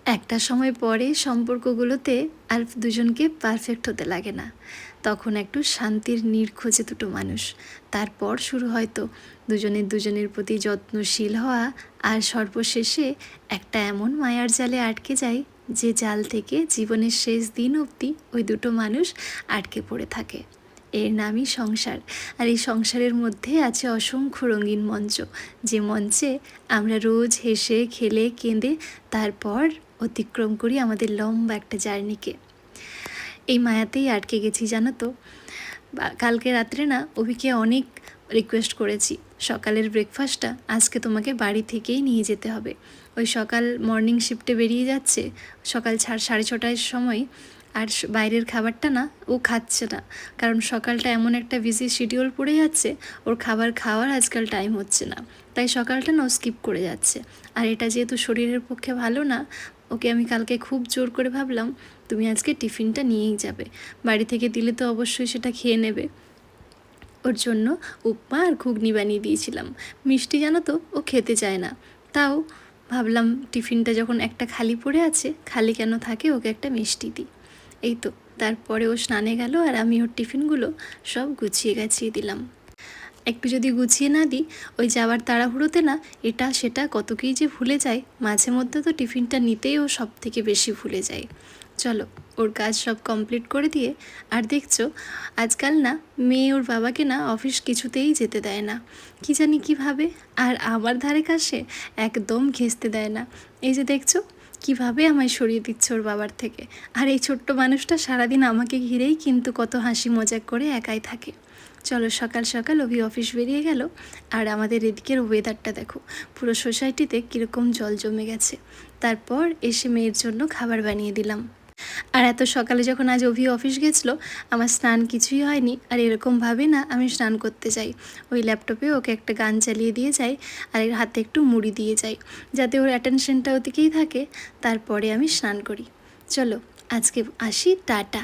একটা সময় পরে সম্পর্কগুলোতে আর দুজনকে পারফেক্ট হতে লাগে না। তখন একটু শান্তির নীড় খোঁজে দুটো মানুষ। তারপর শুরু হয়তো দুজনের প্রতি যত্নশীল হওয়া, আর সর্বশেষে একটা এমন মায়ার জালে আটকে যায় যে জাল থেকে জীবনের শেষ দিন অবধি ওই দুটো মানুষ আটকে পড়ে থাকে। এর নামই সংসার। আর এই সংসারের মধ্যে আছে অসংখ্য রঙিন মঞ্চ, যে মঞ্চে আমরা রোজ হেসে খেলে কেঁদে তারপর অতিক্রম করি আমাদের লম্বা একটা জার্নিকে। এই মায়াতেই আটকে গেছি জানো তো। কালকে রাত্রে না অভিকে অনেক রিকোয়েস্ট করেছি, সকালের ব্রেকফাস্টটা আজকে তোমাকে বাড়ি থেকেই নিয়ে যেতে হবে। ওই সকাল মর্নিং শিফটে বেরিয়ে যাচ্ছে সকাল 6:30টার সময়, আর বাইরের খাবারটা না ও খাচ্ছে না, কারণ সকালটা এমন একটা বিজি শিডিউল পড়ে যাচ্ছে, ওর খাবার খাওয়ার আজকাল টাইম হচ্ছে না, তাই সকালটা না ও স্কিপ করে যাচ্ছে। আর এটা যেহেতু শরীরের পক্ষে ভালো না, ওকে আমি কালকে খুব জোর করে ভাবলাম তুমি আজকে টিফিনটা নিয়েই যাবে, বাড়ি থেকে দিলে তো অবশ্যই সেটা খেয়ে নেবে। ওর জন্য উপমা আর ঘুগনি বানিয়ে দিয়েছিলাম। মিষ্টি জানো তো ও খেতে চায় না, তাও ভাবলাম টিফিনটা যখন একটা খালি পড়ে আছে, খালি কেন থাকে, ওকে একটা মিষ্টি দিই। এই তো তারপরে ও স্নানে গেল আর আমি ওর টিফিনগুলো সব গুছিয়ে গাছিয়ে দিলাম। একটু যদি গুছিয়ে না দিই, ওই যাওয়ার তাড়াহুড়োতে না এটা সেটা কত কী যে ভুলে যায়, মাঝে মধ্যে তো টিফিনটা নিতেই ও সব থেকে বেশি ভুলে যায়। চলো ওর কাজ সব কমপ্লিট করে দিয়ে, আর দেখছো আজকাল না মেয়ে ওর বাবাকে না অফিস কিছুতেই যেতে দেয় না, কি জানি কীভাবে, আর আমার ধারে কাছে একদম ঘেঁচতে দেয় না। এই যে দেখছো কীভাবে আমায় সরিয়ে দিচ্ছে ওর বাবার থেকে, আর এই ছোট্ট মানুষটা সারাদিন আমাকে ঘিরেই কিন্তু কত হাসি মজাক করে একাই থাকে। চলো সকাল সকাল অভি অফিস বেরিয়ে গেল, আর আমাদের এদিকের ওয়েদারটা দেখো, পুরো সোসাইটিতে কীরকম জল জমে গেছে। তারপর এসে মেয়ের জন্য খাবার বানিয়ে দিলাম। আর এত সকালে যখন আজ অভি অফিস গেছিলো, আমার স্নান কিছুই হয়নি, আর এরকমভাবে না আমি স্নান করতে যাই, ওই ল্যাপটপে ওকে একটা গান চালিয়ে দিয়ে যাই, আর এর হাতে একটু মুড়ি দিয়ে যাই, যাতে ওর অ্যাটেনশনটা ওদিকেই থাকে। তারপরে আমি স্নান করি। চলো আজকে আসি, টাটা।